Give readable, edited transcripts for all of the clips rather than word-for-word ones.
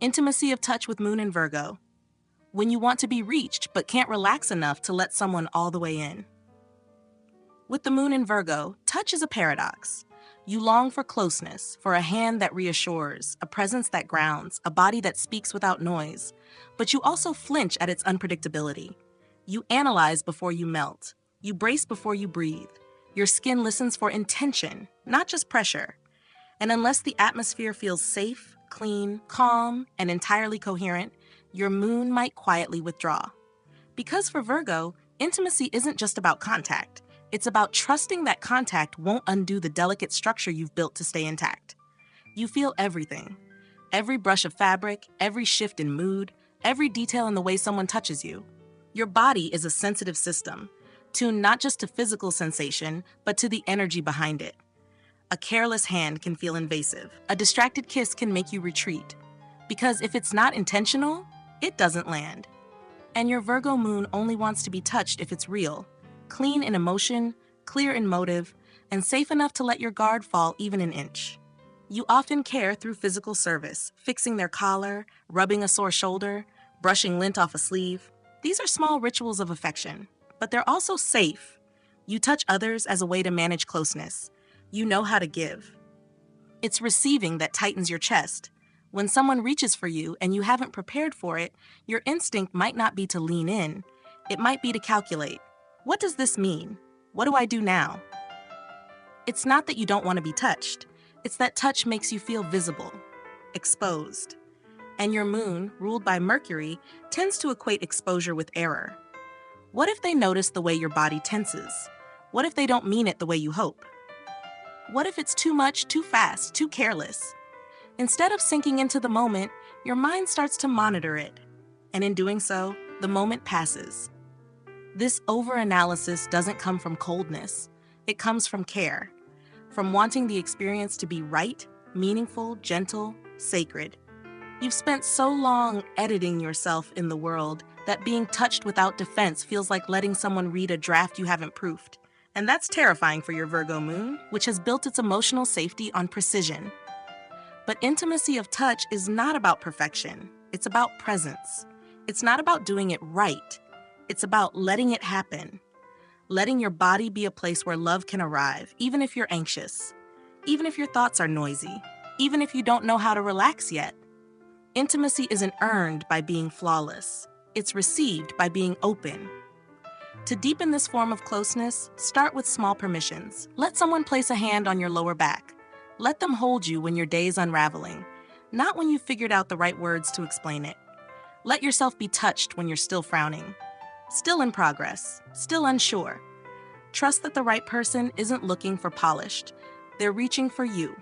Intimacy of touch with Moon in Virgo. When you want to be reached but can't relax enough to let someone all the way in. With the Moon in Virgo, touch is a paradox. You long for closeness, for a hand that reassures, a presence that grounds, a body that speaks without noise. But you also flinch at its unpredictability. You analyze before you melt. You brace before you breathe. Your skin listens for intention, not just pressure. And unless the atmosphere feels safe, clean, calm, and entirely coherent, your moon might quietly withdraw. Because for Virgo, intimacy isn't just about contact. It's about trusting that contact won't undo the delicate structure you've built to stay intact. You feel everything. Every brush of fabric, every shift in mood, every detail in the way someone touches you. Your body is a sensitive system, tuned not just to physical sensation, but to the energy behind it. A careless hand can feel invasive. A distracted kiss can make you retreat. Because if it's not intentional, it doesn't land. And your Virgo moon only wants to be touched if it's real, clean in emotion, clear in motive, and safe enough to let your guard fall even an inch. You often care through physical service, fixing their collar, rubbing a sore shoulder, brushing lint off a sleeve. These are small rituals of affection, but they're also safe. You touch others as a way to manage closeness. You know how to give. It's receiving that tightens your chest. When someone reaches for you and you haven't prepared for it, your instinct might not be to lean in. It might be to calculate. What does this mean? What do I do now? It's not that you don't want to be touched. It's that touch makes you feel visible, exposed. And your moon, ruled by Mercury, tends to equate exposure with error. What if they notice the way your body tenses? What if they don't mean it the way you hope? What if it's too much, too fast, too careless? Instead of sinking into the moment, your mind starts to monitor it. And in doing so, the moment passes. This overanalysis doesn't come from coldness. It comes from care. From wanting the experience to be right, meaningful, gentle, sacred. You've spent so long editing yourself in the world that being touched without defense feels like letting someone read a draft you haven't proofed. And that's terrifying for your Virgo moon, which has built its emotional safety on precision. But intimacy of touch is not about perfection. It's about presence. It's not about doing it right. It's about letting it happen. Letting your body be a place where love can arrive, even if you're anxious, even if your thoughts are noisy, even if you don't know how to relax yet. Intimacy isn't earned by being flawless. It's received by being open. To deepen this form of closeness, start with small permissions. Let someone place a hand on your lower back. Let them hold you when your day is unraveling, not when you've figured out the right words to explain it. Let yourself be touched when you're still frowning, still in progress, still unsure. Trust that the right person isn't looking for polished. They're reaching for you.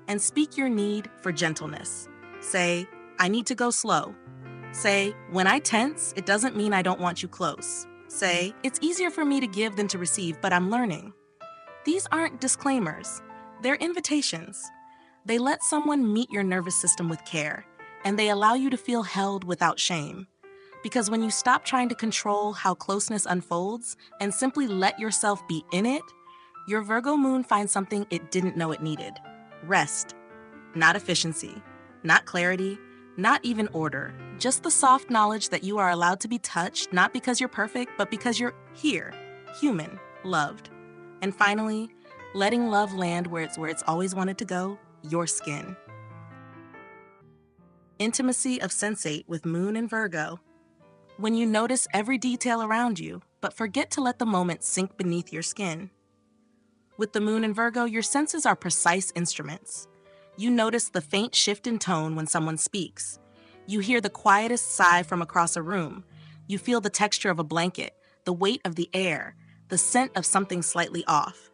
And speak your need for gentleness. Say, I need to go slow. Say, when I tense, it doesn't mean I don't want you close. Say, it's easier for me to give than to receive, but I'm learning. These aren't disclaimers. They're invitations. They let someone meet your nervous system with care, and they allow you to feel held without shame. Because when you stop trying to control how closeness unfolds and simply let yourself be in it, your Virgo moon finds something it didn't know it needed. Rest. Not efficiency. Not clarity. Not even order. Just the soft knowledge that you are allowed to be touched, not because you're perfect, but because you're here, human, loved. And finally, letting love land where it's always wanted to go, your skin. Intimacy of sensate with Moon and Virgo. When you notice every detail around you, but forget to let the moment sink beneath your skin. With the Moon and Virgo, your senses are precise instruments. You notice the faint shift in tone when someone speaks. You hear the quietest sigh from across a room. You feel the texture of a blanket, the weight of the air, the scent of something slightly off.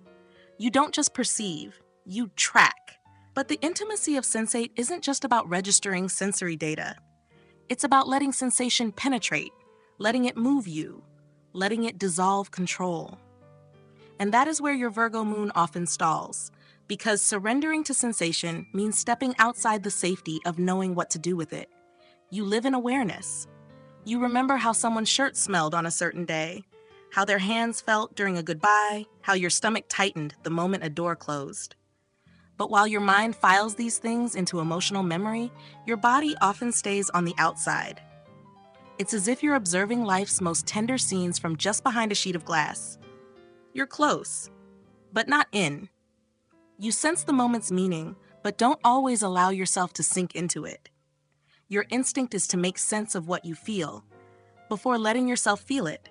You don't just perceive, you track. But the intimacy of sensate isn't just about registering sensory data. It's about letting sensation penetrate, letting it move you, letting it dissolve control. And that is where your Virgo moon often stalls, because surrendering to sensation means stepping outside the safety of knowing what to do with it. You live in awareness. You remember how someone's shirt smelled on a certain day, how their hands felt during a goodbye, how your stomach tightened the moment a door closed. But while your mind files these things into emotional memory, your body often stays on the outside. It's as if you're observing life's most tender scenes from just behind a sheet of glass. You're close, but not in. You sense the moment's meaning, but don't always allow yourself to sink into it. Your instinct is to make sense of what you feel before letting yourself feel it.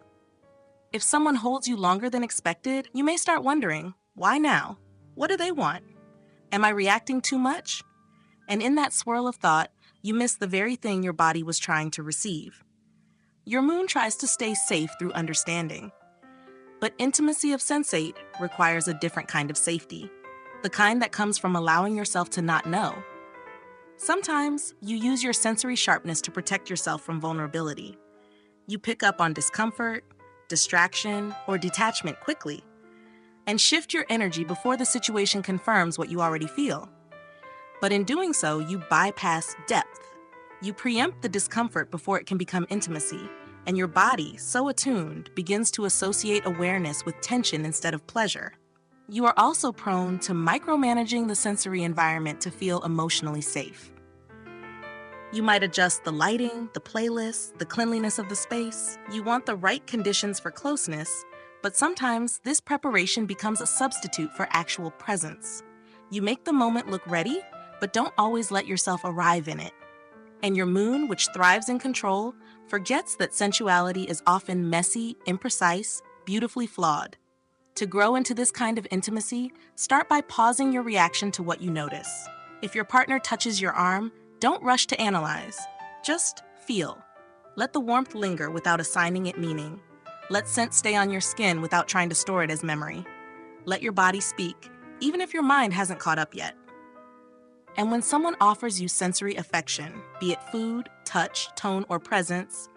If someone holds you longer than expected, you may start wondering, why now? What do they want? Am I reacting too much? And in that swirl of thought, you miss the very thing your body was trying to receive. Your moon tries to stay safe through understanding. But intimacy of sensate requires a different kind of safety, the kind that comes from allowing yourself to not know. Sometimes you use your sensory sharpness to protect yourself from vulnerability. You pick up on discomfort, distraction, or detachment quickly, and shift your energy before the situation confirms what you already feel. But in doing so, you bypass depth. You preempt the discomfort before it can become intimacy, and your body, so attuned, begins to associate awareness with tension instead of pleasure. You are also prone to micromanaging the sensory environment to feel emotionally safe. You might adjust the lighting, the playlist, the cleanliness of the space. You want the right conditions for closeness, but sometimes this preparation becomes a substitute for actual presence. You make the moment look ready, but don't always let yourself arrive in it. And your moon, which thrives in control, forgets that sensuality is often messy, imprecise, beautifully flawed. To grow into this kind of intimacy, start by pausing your reaction to what you notice. If your partner touches your arm, don't rush to analyze. Just feel. Let the warmth linger without assigning it meaning. Let scent stay on your skin without trying to store it as memory. Let your body speak, even if your mind hasn't caught up yet. And when someone offers you sensory affection, be it food, touch, tone, or presence,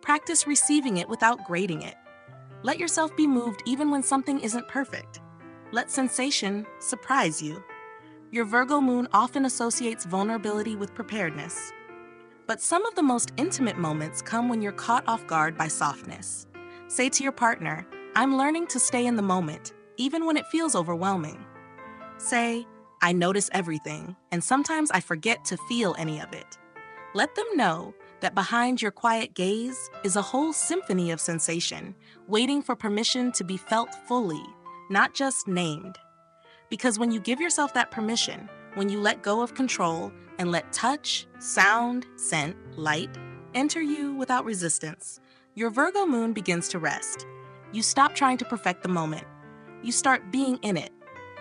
practice receiving it without grading it. Let yourself be moved even when something isn't perfect. Let sensation surprise you. Your Virgo moon often associates vulnerability with preparedness. But some of the most intimate moments come when you're caught off guard by softness. Say to your partner, I'm learning to stay in the moment, even when it feels overwhelming. Say, I notice everything, and sometimes I forget to feel any of it. Let them know that behind your quiet gaze is a whole symphony of sensation, waiting for permission to be felt fully, not just named. Because when you give yourself that permission, when you let go of control and let touch, sound, scent, light enter you without resistance, your Virgo moon begins to rest. You stop trying to perfect the moment. You start being in it.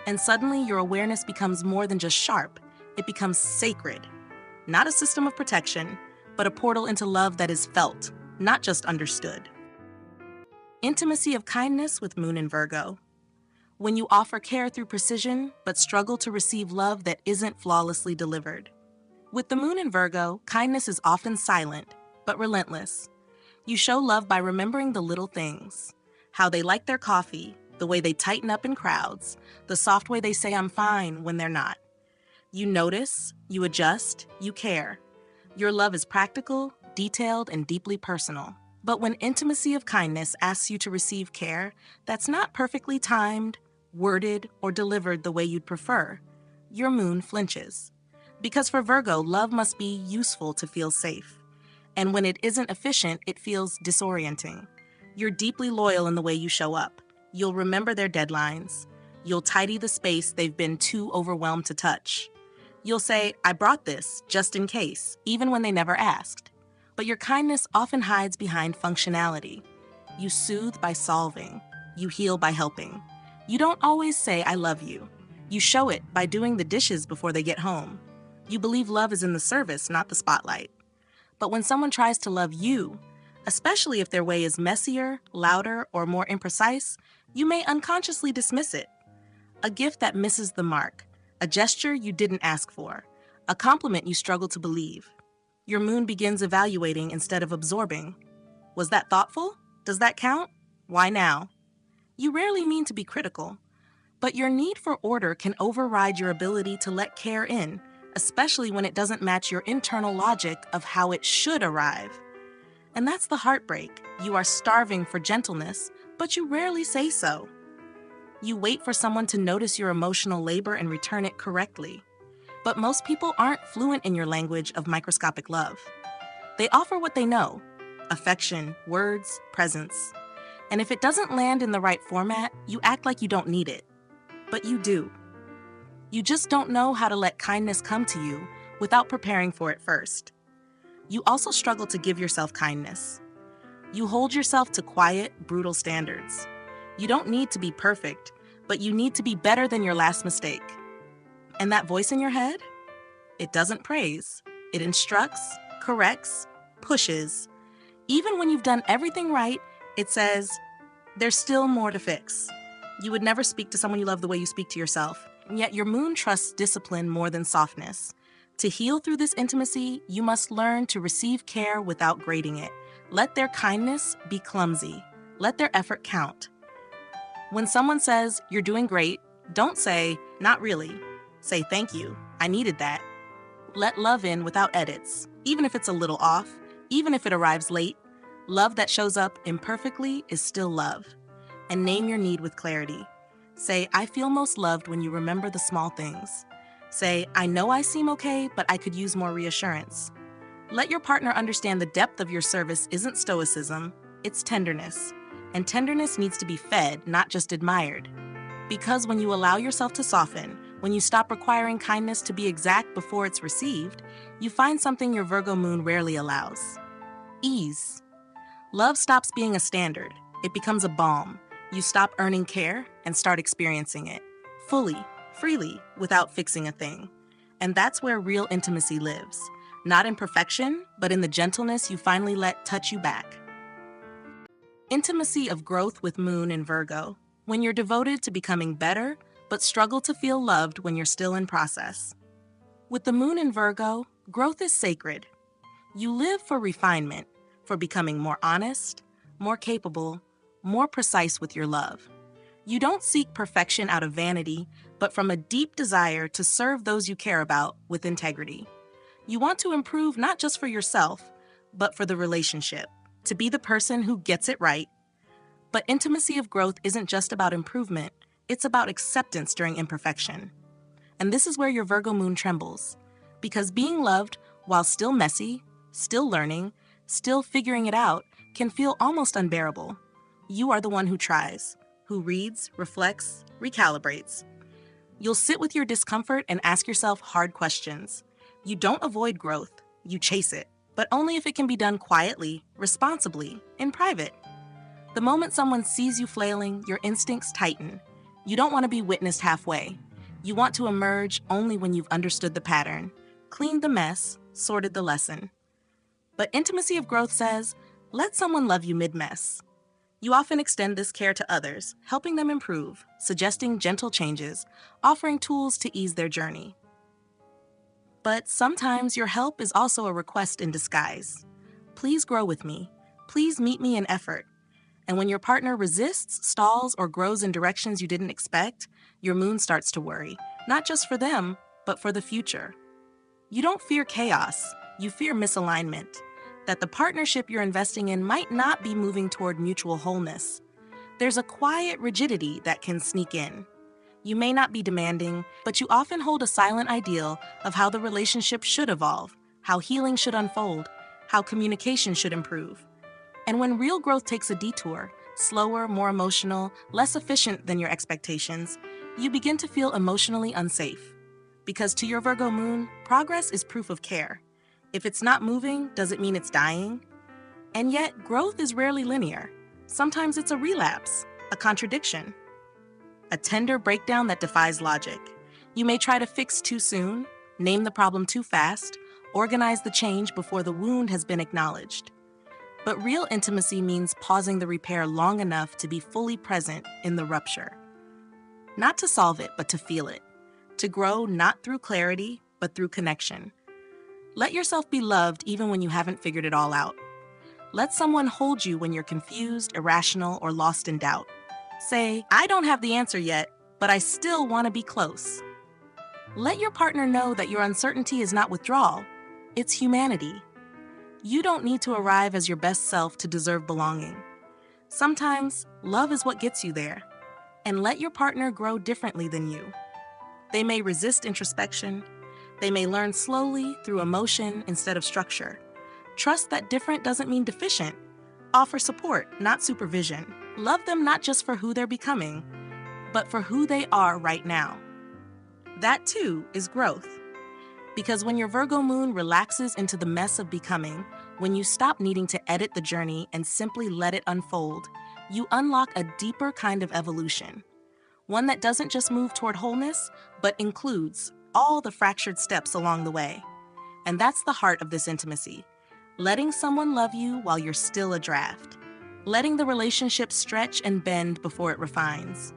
And suddenly your awareness becomes more than just sharp. It becomes sacred. Not a system of protection, but a portal into love that is felt, not just understood. Intimacy of kindness with moon in Virgo. When you offer care through precision, but struggle to receive love that isn't flawlessly delivered. With the moon in Virgo, kindness is often silent, but relentless. You show love by remembering the little things. How they like their coffee, the way they tighten up in crowds, the soft way they say I'm fine when they're not. You notice, you adjust, you care. Your love is practical, detailed, and deeply personal. But when intimacy of kindness asks you to receive care that's not perfectly timed, worded, or delivered the way you'd prefer, your moon flinches. Because for Virgo, love must be useful to feel safe. And when it isn't efficient, it feels disorienting. You're deeply loyal in the way you show up. You'll remember their deadlines. You'll tidy the space they've been too overwhelmed to touch. You'll say, I brought this, just in case, even when they never asked. But your kindness often hides behind functionality. You soothe by solving. You heal by helping. You don't always say, I love you. You show it by doing the dishes before they get home. You believe love is in the service, not the spotlight. But when someone tries to love you, especially if their way is messier, louder, or more imprecise, you may unconsciously dismiss it. A gift that misses the mark, a gesture you didn't ask for, a compliment you struggle to believe. Your moon begins evaluating instead of absorbing. Was that thoughtful? Does that count? Why now? You rarely mean to be critical, but your need for order can override your ability to let care in, especially when it doesn't match your internal logic of how it should arrive. And that's the heartbreak. You are starving for gentleness, but you rarely say so. You wait for someone to notice your emotional labor and return it correctly. But most people aren't fluent in your language of microscopic love. They offer what they know: affection, words, presence. And if it doesn't land in the right format, you act like you don't need it. But you do. You just don't know how to let kindness come to you without preparing for it first. You also struggle to give yourself kindness. You hold yourself to quiet, brutal standards. You don't need to be perfect, but you need to be better than your last mistake. And that voice in your head? It doesn't praise. It instructs, corrects, pushes. Even when you've done everything right, it says, there's still more to fix. You would never speak to someone you love the way you speak to yourself, and yet your moon trusts discipline more than softness. To heal through this intimacy, you must learn to receive care without grading it. Let their kindness be clumsy. Let their effort count. When someone says, you're doing great, don't say, not really. Say, thank you, I needed that. Let love in without edits, even if it's a little off, even if it arrives late. Love that shows up imperfectly is still love. And name your need with clarity. Say, I feel most loved when you remember the small things. Say, I know I seem okay, but I could use more reassurance. Let your partner understand the depth of your service isn't stoicism, it's tenderness. And tenderness needs to be fed, not just admired. Because when you allow yourself to soften, when you stop requiring kindness to be exact before it's received, you find something your Virgo moon rarely allows: ease. Love stops being a standard. It becomes a balm. You stop earning care and start experiencing it fully, freely, without fixing a thing. And that's where real intimacy lives. Not in perfection, but in the gentleness you finally let touch you back. Intimacy of growth with moon in Virgo. When you're devoted to becoming better, but struggle to feel loved when you're still in process. With the moon in Virgo, growth is sacred. You live for refinement, for becoming more honest, more capable, more precise with your love. You don't seek perfection out of vanity, but from a deep desire to serve those you care about with integrity. You want to improve not just for yourself, but for the relationship, to be the person who gets it right. But intimacy of growth isn't just about improvement, it's about acceptance during imperfection. And this is where your Virgo moon trembles, because being loved while still messy, still learning, still figuring it out, can feel almost unbearable. You are the one who tries, who reads, reflects, recalibrates. You'll sit with your discomfort and ask yourself hard questions. You don't avoid growth, you chase it, but only if it can be done quietly, responsibly, in private. The moment someone sees you flailing, your instincts tighten. You don't want to be witnessed halfway. You want to emerge only when you've understood the pattern, cleaned the mess, sorted the lesson. But intimacy of growth says, let someone love you mid-mess. You often extend this care to others, helping them improve, suggesting gentle changes, offering tools to ease their journey. But sometimes your help is also a request in disguise. Please grow with me. Please meet me in effort. And when your partner resists, stalls, or grows in directions you didn't expect, your moon starts to worry, not just for them, but for the future. You don't fear chaos, you fear misalignment, that the partnership you're investing in might not be moving toward mutual wholeness. There's a quiet rigidity that can sneak in. You may not be demanding, but you often hold a silent ideal of how the relationship should evolve, how healing should unfold, how communication should improve. And when real growth takes a detour, slower, more emotional, less efficient than your expectations, you begin to feel emotionally unsafe. Because to your Virgo moon, progress is proof of care. If it's not moving, does it mean it's dying? And yet, growth is rarely linear. Sometimes it's a relapse, a contradiction, a tender breakdown that defies logic. You may try to fix too soon, name the problem too fast, organize the change before the wound has been acknowledged. But real intimacy means pausing the repair long enough to be fully present in the rupture. Not to solve it, but to feel it. To grow not through clarity, but through connection. Let yourself be loved even when you haven't figured it all out. Let someone hold you when you're confused, irrational, or lost in doubt. Say, I don't have the answer yet, but I still want to be close. Let your partner know that your uncertainty is not withdrawal, it's humanity. You don't need to arrive as your best self to deserve belonging. Sometimes, love is what gets you there. and let your partner grow differently than you. They may resist introspection. They may learn slowly through emotion instead of structure. Trust that different doesn't mean deficient. Offer support, not supervision. Love them not just for who they're becoming, but for who they are right now. That too is growth. Because when your Virgo moon relaxes into the mess of becoming, when you stop needing to edit the journey and simply let it unfold, you unlock a deeper kind of evolution. One that doesn't just move toward wholeness, but includes all the fractured steps along the way. And that's the heart of this intimacy. Letting someone love you while you're still a draft. Letting the relationship stretch and bend before it refines.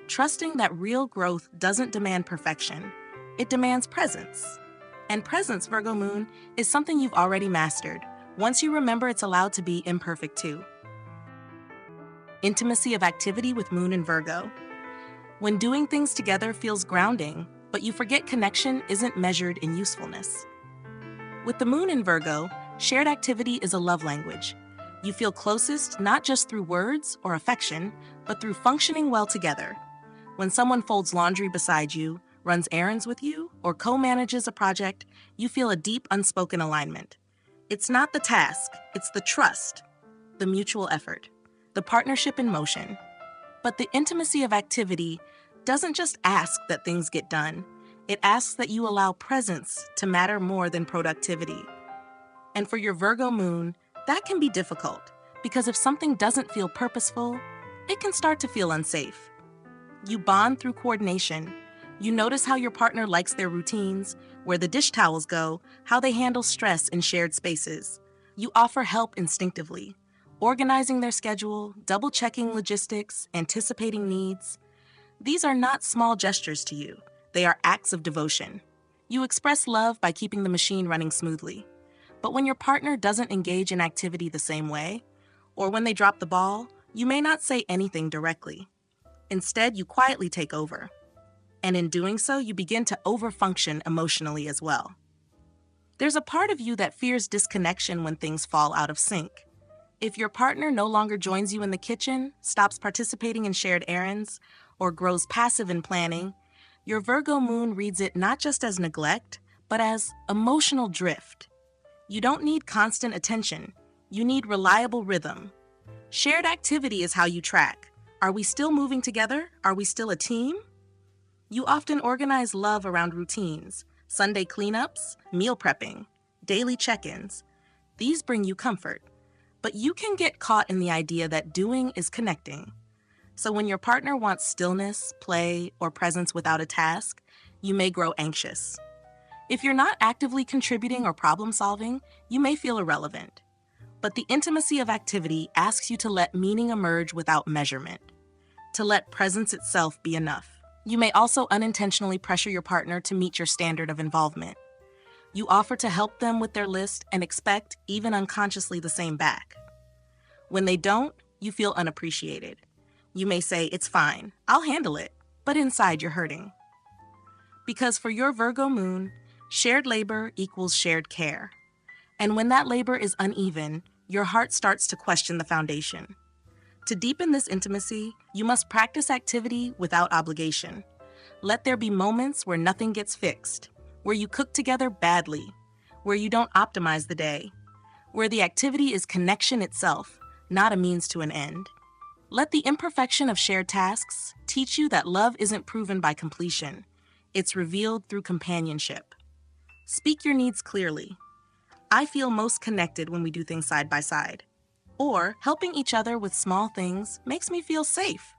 Trusting that real growth doesn't demand perfection. It demands presence. And presence, Virgo moon, is something you've already mastered, once you remember it's allowed to be imperfect too. Intimacy of activity with moon in Virgo. When doing things together feels grounding, but you forget connection isn't measured in usefulness. With the moon in Virgo, shared activity is a love language. You feel closest not just through words or affection, but through functioning well together. When someone folds laundry beside you, runs errands with you, or co-manages a project, you feel a deep, unspoken alignment. It's not the task, it's the trust, the mutual effort, the partnership in motion. But the intimacy of activity doesn't just ask that things get done. It asks that you allow presence to matter more than productivity. And for your Virgo moon, that can be difficult, because if something doesn't feel purposeful, it can start to feel unsafe. You bond through coordination. You notice how your partner likes their routines, where the dish towels go, how they handle stress in shared spaces. You offer help instinctively, organizing their schedule, double-checking logistics, anticipating needs. These are not small gestures to you. They are acts of devotion. You express love by keeping the machine running smoothly. But when your partner doesn't engage in activity the same way, or when they drop the ball, you may not say anything directly. Instead, you quietly take over. And in doing so, you begin to overfunction emotionally as well. There's a part of you that fears disconnection when things fall out of sync. If your partner no longer joins you in the kitchen, stops participating in shared errands, or grows passive in planning, your Virgo moon reads it not just as neglect, but as emotional drift. You don't need constant attention. You need reliable rhythm. Shared activity is how you track. Are we still moving together? Are we still a team? You often organize love around routines, Sunday cleanups, meal prepping, daily check-ins. These bring you comfort. But you can get caught in the idea that doing is connecting. So when your partner wants stillness, play, or presence without a task, you may grow anxious. If you're not actively contributing or problem solving, you may feel irrelevant. But the intimacy of activity asks you to let meaning emerge without measurement, to let presence itself be enough. You may also unintentionally pressure your partner to meet your standard of involvement. You offer to help them with their list and expect, even unconsciously, the same back. When they don't, you feel unappreciated. You may say, "It's fine, I'll handle it," but inside you're hurting. Because for your Virgo moon, shared labor equals shared care. And when that labor is uneven, your heart starts to question the foundation. To deepen this intimacy, you must practice activity without obligation. Let there be moments where nothing gets fixed, where you cook together badly, where you don't optimize the day, where the activity is connection itself, not a means to an end. Let the imperfection of shared tasks teach you that love isn't proven by completion. It's revealed through companionship. Speak your needs clearly. I feel most connected when we do things side by side. Or helping each other with small things makes me feel safe.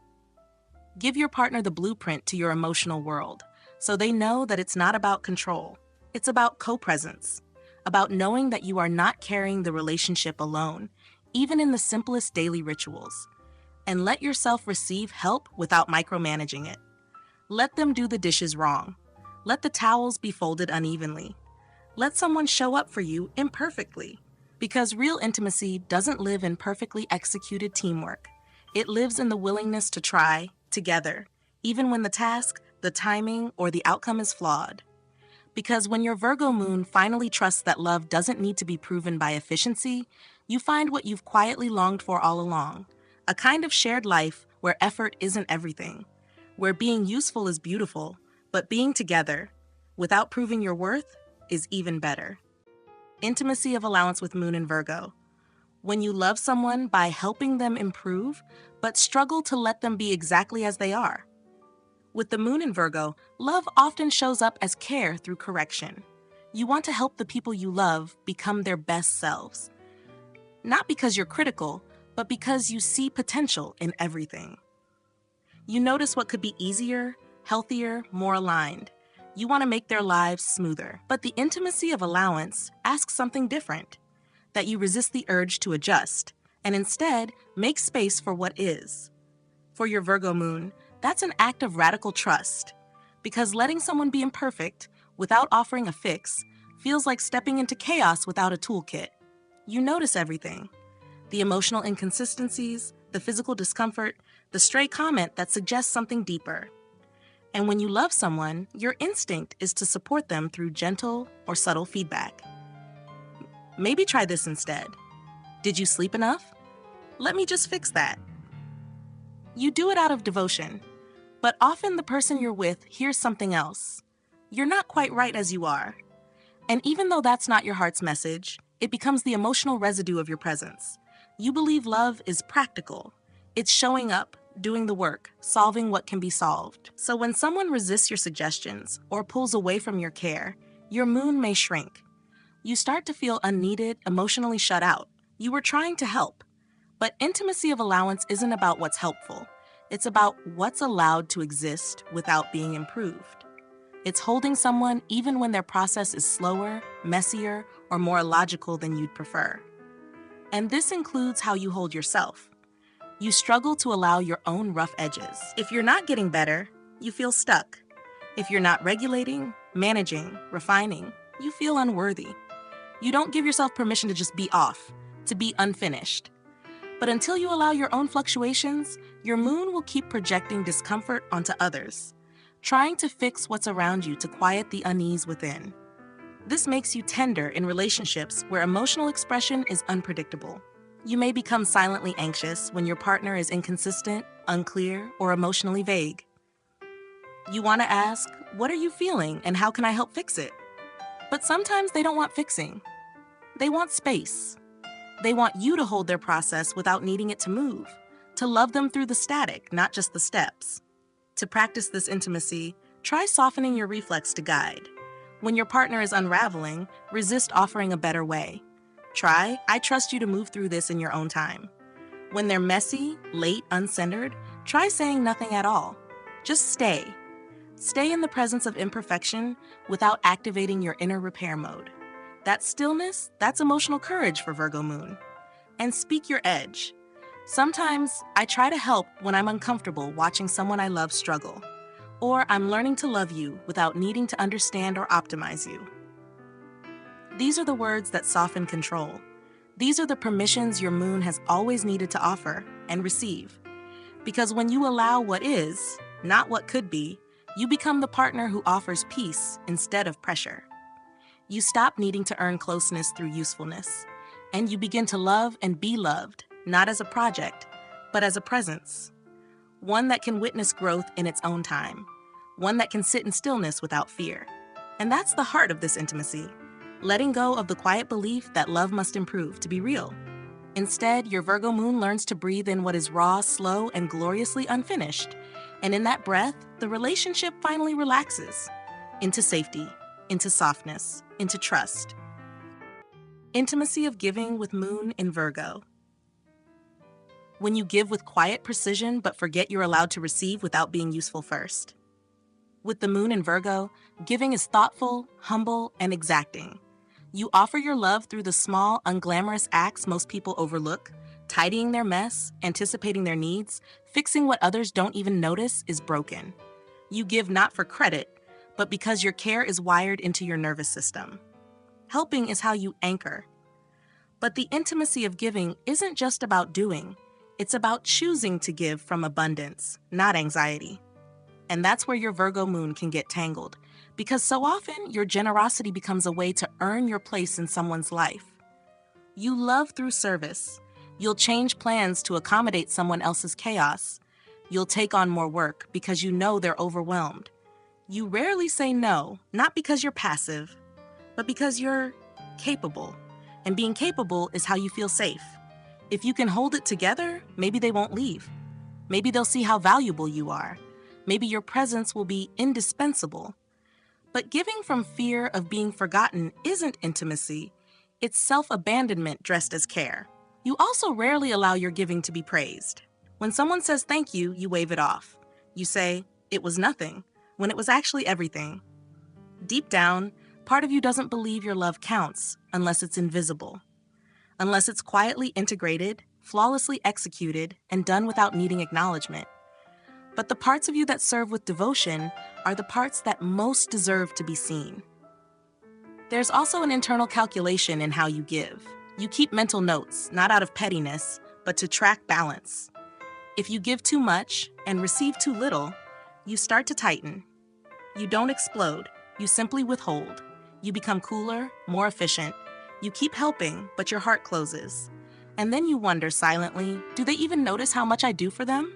Give your partner the blueprint to your emotional world, so they know that it's not about control. It's about co-presence, about knowing that you are not carrying the relationship alone, even in the simplest daily rituals. And let yourself receive help without micromanaging it. Let them do the dishes wrong. Let the towels be folded unevenly. Let someone show up for you imperfectly. Because real intimacy doesn't live in perfectly executed teamwork. It lives in the willingness to try, together, even when the task, the timing, or the outcome is flawed. Because when your Virgo moon finally trusts that love doesn't need to be proven by efficiency, you find what you've quietly longed for all along, a kind of shared life where effort isn't everything, where being useful is beautiful, but being together, without proving your worth, is even better. Intimacy of allowance with Moon in Virgo. When you love someone by helping them improve, but struggle to let them be exactly as they are. With the Moon in Virgo, love often shows up as care through correction. You want to help the people you love become their best selves. Not because you're critical, but because you see potential in everything. You notice what could be easier, healthier, more aligned. You want to make their lives smoother. But the intimacy of allowance asks something different, that you resist the urge to adjust, and instead make space for what is. For your Virgo moon, that's an act of radical trust, because letting someone be imperfect without offering a fix feels like stepping into chaos without a toolkit. You notice everything: the emotional inconsistencies, the physical discomfort, the stray comment that suggests something deeper. And when you love someone, your instinct is to support them through gentle or subtle feedback. Maybe try this instead. Did you sleep enough? Let me just fix that. You do it out of devotion, but often the person you're with hears something else. You're not quite right as you are. And even though that's not your heart's message, it becomes the emotional residue of your presence. You believe love is practical. It's showing up, doing the work, solving what can be solved. So when someone resists your suggestions or pulls away from your care, your moon may shrink. You start to feel unneeded, emotionally shut out. You were trying to help. But intimacy of allowance isn't about what's helpful. It's about what's allowed to exist without being improved. It's holding someone even when their process is slower, messier, or more illogical than you'd prefer. And this includes how you hold yourself. You struggle to allow your own rough edges. If you're not getting better, you feel stuck. If you're not regulating, managing, refining, you feel unworthy. You don't give yourself permission to just be off, to be unfinished. But until you allow your own fluctuations, your moon will keep projecting discomfort onto others, trying to fix what's around you to quiet the unease within. This makes you tender in relationships where emotional expression is unpredictable. You may become silently anxious when your partner is inconsistent, unclear, or emotionally vague. You want to ask, "What are you feeling and how can I help fix it?" But sometimes they don't want fixing. They want space. They want you to hold their process without needing it to move, to love them through the static, not just the steps. To practice this intimacy, try softening your reflex to guide. When your partner is unraveling, resist offering a better way. Try, "I trust you to move through this in your own time." When they're messy, late, uncentered, try saying nothing at all. Just stay. Stay in the presence of imperfection without activating your inner repair mode. That stillness, that's emotional courage for Virgo moon. And speak your edge. Sometimes I try to help when I'm uncomfortable watching someone I love struggle, or I'm learning to love you without needing to understand or optimize you. These are the words that soften control. These are the permissions your moon has always needed to offer and receive. Because when you allow what is, not what could be, you become the partner who offers peace instead of pressure. You stop needing to earn closeness through usefulness, and you begin to love and be loved, not as a project, but as a presence. One that can witness growth in its own time. One that can sit in stillness without fear. And that's the heart of this intimacy. Letting go of the quiet belief that love must improve to be real. Instead, your Virgo moon learns to breathe in what is raw, slow, and gloriously unfinished. And in that breath, the relationship finally relaxes into safety, into softness, into trust. Intimacy of giving with Moon in Virgo. When you give with quiet precision but forget you're allowed to receive without being useful first. With the Moon in Virgo, giving is thoughtful, humble, and exacting. You offer your love through the small, unglamorous acts most people overlook: tidying their mess, anticipating their needs, fixing what others don't even notice is broken. You give not for credit, but because your care is wired into your nervous system. Helping is how you anchor. But the intimacy of giving isn't just about doing. It's about choosing to give from abundance, not anxiety. And that's where your Virgo moon can get tangled, because so often your generosity becomes a way to earn your place in someone's life. You love through service. You'll change plans to accommodate someone else's chaos. You'll take on more work because you know they're overwhelmed. You rarely say no, not because you're passive, but because you're capable. And being capable is how you feel safe. If you can hold it together, maybe they won't leave. Maybe they'll see how valuable you are. Maybe your presence will be indispensable. But giving from fear of being forgotten isn't intimacy. It's self-abandonment dressed as care. You also rarely allow your giving to be praised. When someone says thank you, you wave it off. You say, it was nothing, when it was actually everything. Deep down, part of you doesn't believe your love counts unless it's invisible. Unless it's quietly integrated, flawlessly executed, and done without needing acknowledgement. But the parts of you that serve with devotion are the parts that most deserve to be seen. There's also an internal calculation in how you give. You keep mental notes, not out of pettiness, but to track balance. If you give too much and receive too little, you start to tighten. You don't explode, you simply withhold. You become cooler, more efficient. You keep helping, but your heart closes. And then you wonder silently, do they even notice how much I do for them?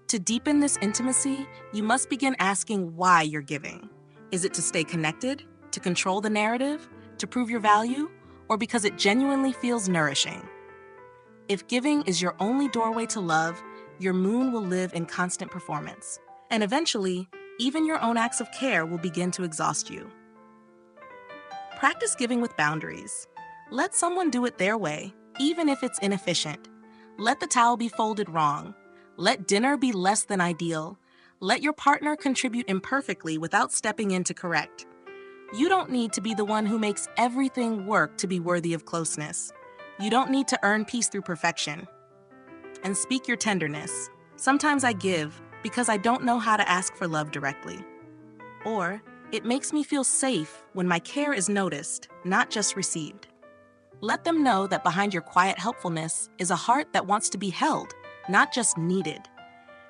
To deepen this intimacy, you must begin asking why you're giving. Is it to stay connected? To control the narrative? To prove your value? Or because it genuinely feels nourishing? If giving is your only doorway to love, your moon will live in constant performance. And eventually, even your own acts of care will begin to exhaust you. Practice giving with boundaries. Let someone do it their way, even if it's inefficient. Let the towel be folded wrong. Let dinner be less than ideal. Let your partner contribute imperfectly without stepping in to correct. You don't need to be the one who makes everything work to be worthy of closeness. You don't need to earn peace through perfection. And speak your tenderness. Sometimes I give because I don't know how to ask for love directly. Or, it makes me feel safe when my care is noticed, not just received. Let them know that behind your quiet helpfulness is a heart that wants to be held, not just needed.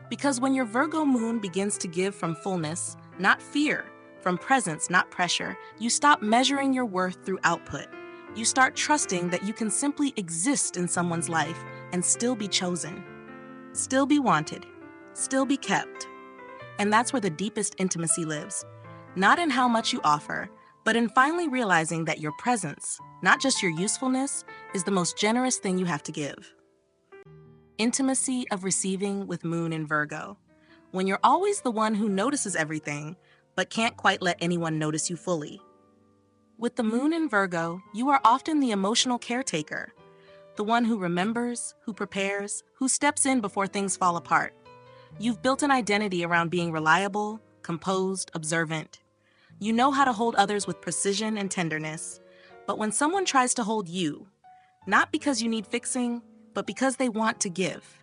Because when your Virgo moon begins to give from fullness, not fear, from presence, not pressure, you stop measuring your worth through output. You start trusting that you can simply exist in someone's life and still be chosen, still be wanted, still be kept. And that's where the deepest intimacy lives. Not in how much you offer, but in finally realizing that your presence, not just your usefulness, is the most generous thing you have to give. Intimacy of receiving with moon in Virgo. When you're always the one who notices everything, but can't quite let anyone notice you fully. With the moon in Virgo, you are often the emotional caretaker, the one who remembers, who prepares, who steps in before things fall apart. You've built an identity around being reliable, composed, observant. You know how to hold others with precision and tenderness. But when someone tries to hold you, not because you need fixing, but because they want to give,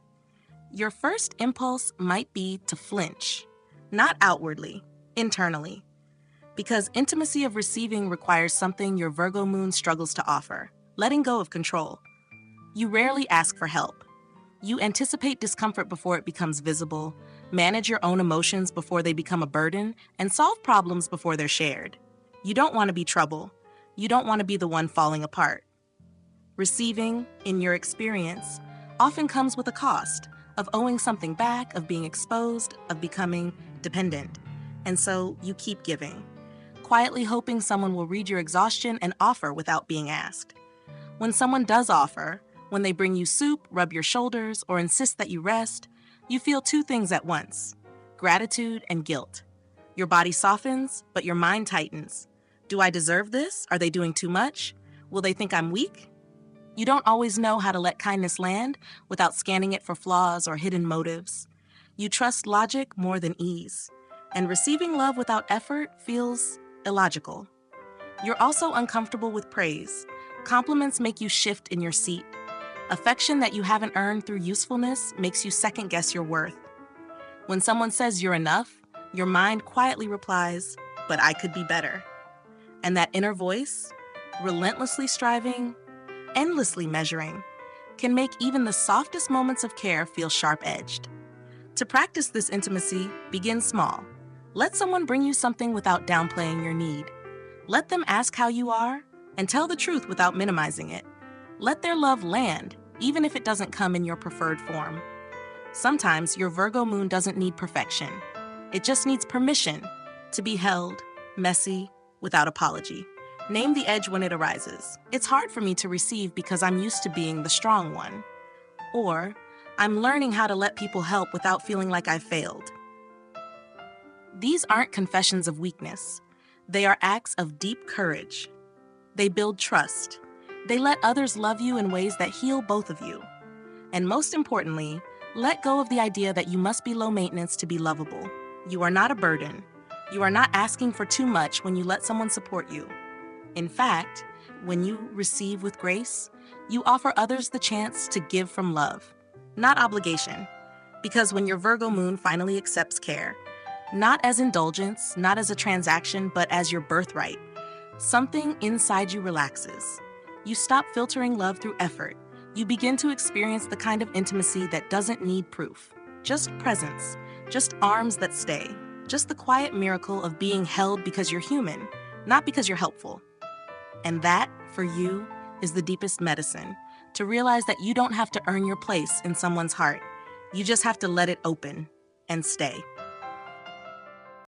your first impulse might be to flinch, not outwardly, internally. Because intimacy of receiving requires something your Virgo moon struggles to offer, letting go of control. You rarely ask for help. You anticipate discomfort before it becomes visible, manage your own emotions before they become a burden, and solve problems before they're shared. You don't want to be trouble. You don't want to be the one falling apart. Receiving, in your experience, often comes with a cost of owing something back, of being exposed, of becoming dependent. And so you keep giving, quietly hoping someone will read your exhaustion and offer without being asked. When someone does offer, when they bring you soup, rub your shoulders, or insist that you rest, you feel two things at once: gratitude and guilt. Your body softens, but your mind tightens. Do I deserve this? Are they doing too much? Will they think I'm weak? You don't always know how to let kindness land without scanning it for flaws or hidden motives. You trust logic more than ease, and receiving love without effort feels illogical. You're also uncomfortable with praise. Compliments make you shift in your seat. Affection that you haven't earned through usefulness makes you second-guess your worth. When someone says you're enough, your mind quietly replies, "But I could be better." And that inner voice, relentlessly striving, endlessly measuring, can make even the softest moments of care feel sharp-edged. To practice this intimacy, begin small. Let someone bring you something without downplaying your need. Let them ask how you are, and tell the truth without minimizing it. Let their love land, even if it doesn't come in your preferred form. Sometimes your Virgo moon doesn't need perfection. It just needs permission to be held, messy, without apology. Name the edge when it arises. It's hard for me to receive because I'm used to being the strong one. Or, I'm learning how to let people help without feeling like I failed. These aren't confessions of weakness. They are acts of deep courage. They build trust. They let others love you in ways that heal both of you. And most importantly, let go of the idea that you must be low maintenance to be lovable. You are not a burden. You are not asking for too much when you let someone support you. In fact, when you receive with grace, you offer others the chance to give from love, not obligation. Because when your Virgo moon finally accepts care, not as indulgence, not as a transaction, but as your birthright, something inside you relaxes. You stop filtering love through effort. You begin to experience the kind of intimacy that doesn't need proof. Just presence, just arms that stay, just the quiet miracle of being held because you're human, not because you're helpful. And that, for you, is the deepest medicine, to realize that you don't have to earn your place in someone's heart. You just have to let it open and stay.